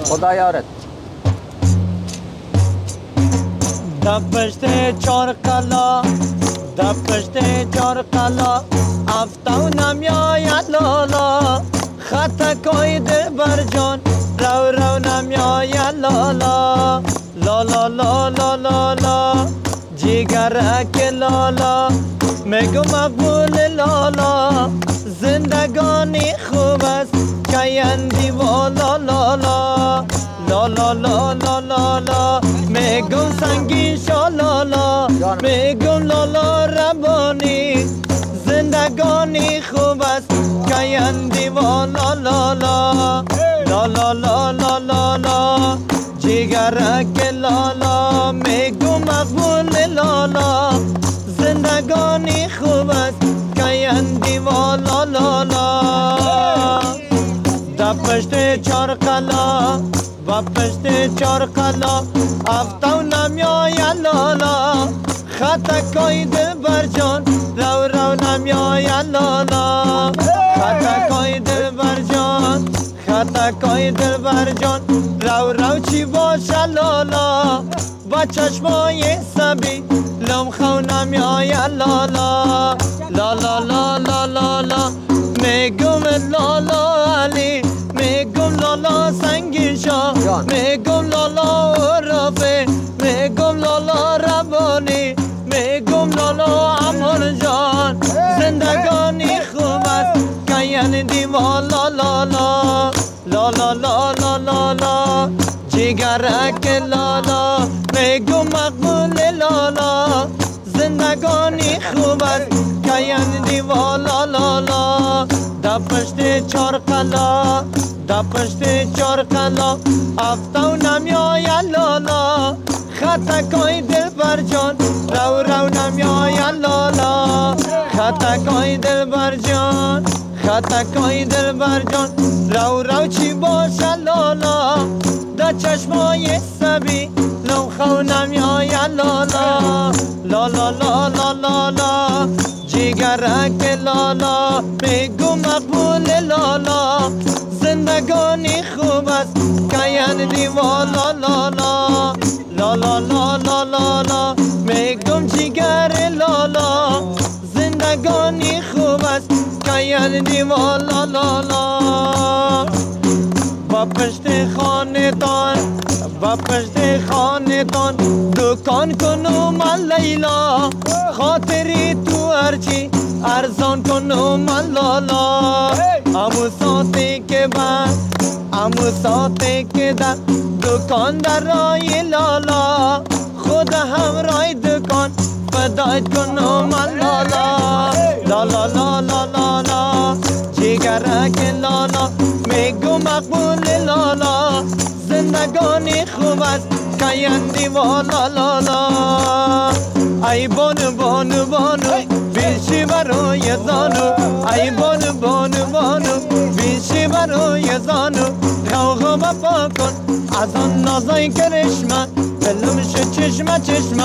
خدا یارت. دپشت چار قلا دپشت چار قلا افتاو نمیاید لالا خطا کوید برجان رو رو نمیاید لالا لالا لالا لالا جیگرک لالا میگو مقبول لالا زندگانی خوب است کیندی والا لالا لالا لالا لالا میگم سنگین شالالا میگم لالا ربانی زندگانی خوب است کیندی والا لالا لالا لالا لالا جیگرک لالا میگم مقبول لالا زندگانی خوب است کیندی والا لالا دپشت چار قلا و پشت چار قلا افتاو نمیاید لالا خطا کوی دل بر جان رو رو نمیاید لالا خطا کوی دل بر جان خطا کوی دل بر جان رو رو چی باشه لالا با چشمای سبی لم خو نمیاید لالا لالا لالا لالا میگم لالا علی میگم لالا سنگین شاه میگم لالا رفه میگم لالا ربانی میگم لالا امان جان زندگانی خوب است کیندی والا لالا لالا لالا لالا جیگرک لالا میگم مقبول لالا زندگانی خوب است کیندی والا لالا دپشت چار قلا دپشت چار قلا افتاو نمیاید لالا خطا کوی دل بر جان رو رو نمیاید لالا خطا کوی دل بر جان خطا کوی دل بر جان رو رو چی باشه لالا دا چشمای سبی لو خو نمیاید لالا لالا لالا لالا جیگرک لالا میگو مقبول لالا زندگانی خوب است کیندی والا لالا لالا لالا لالا میگم جیگر لالا زندگانی خوب است کیندی والا لالا با پشت خاندان با پشت خاندان دکان کنم لیلا خاطری تو هرچی ارزان کنم لالا امو ساتی که بعد امو ساتی که در دکان در رای لالا خود هم رای دکان فدایت کنم لالا لالا لالا لالا جیگرک لالا میگو مقبول لالا زندگانی خوب است کیندی والا لالا ای بانو بانو بانو بیشی برای زانو ای بانو بانو بانو بیشی برای زانو غوغا بپا کن از آن نازای کرشمه دلمش چشمه چشمه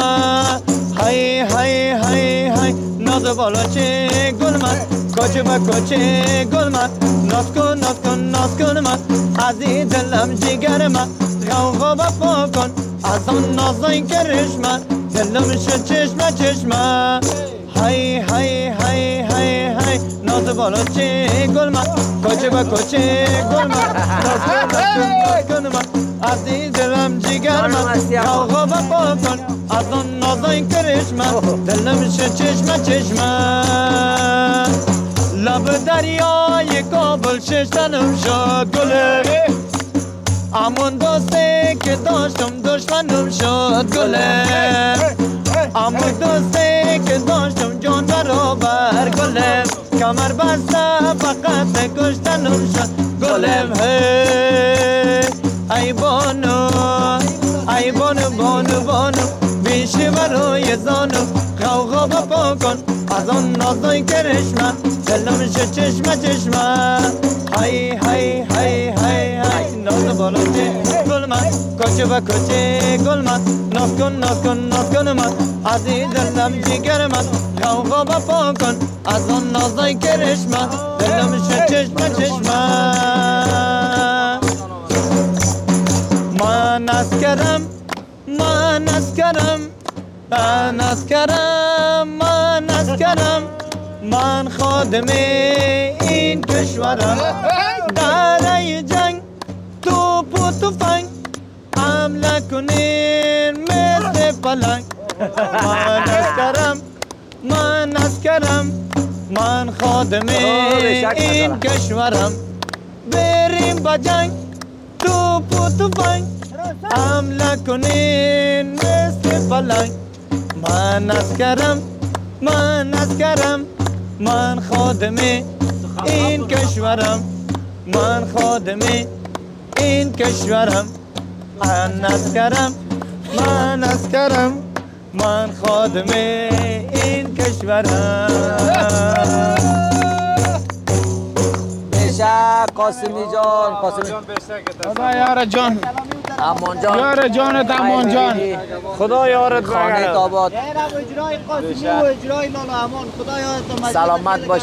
های های های های ناز بالا چه گل من کوچه با کوچه گل من ناز کن ناز کن ناز کن من از این دلم جگر من غوغا بپا کن از آن نازای کرشمه دلمش چشمه چشمه های های های های های ناز بالا چه گل من کوچه با کوچه گل من ناز کن من از این دلم جگر من غوغا بپا کن از آن نازای کرشمه دلمش چشمه چشمه لب دریای کابل ششتنم شد گله امون دوسته که داشتم دشمنم شد گله امون دوسته که داشتم جان برابر گله کمر بسته فقط کشتنم شد گلم ای بانو ای بانو بانو بانو بیشی برای زانو غوغا بپا کن از آن نازای کرشمه دلمش چشمه چشمه های های های های های ناز بالا چه گل من کوچه با کوچه گل من ناز کن ناز کن ناز کن من از این دلم جگر من غوغا بپا کن از آن نازای کرشمه دلمش چشمه چشمه من اسکرم من اسکرم من اسکرم من اسکرم من خادم این کشورم در جنگ توپ و تفنگ حمله کنین مثل پلنگ من اسکرم من اسکرم من خادم این کشورم بریم با جنگ توپ و تفنگ حمله کنین مثل پلنگ من اسکرم من اسکرم من خادم این کشورم من خادم این کشورم من اسکرم من اسکرم من خادم این کشورم بیشک قاسمی جان قاسمی خدا یار جان امان جان یار جانت امان جان خدا یارت خانه بگردد آباد اجرای قاسمی و اجرای لالا امان خدا یادتون سلامت باش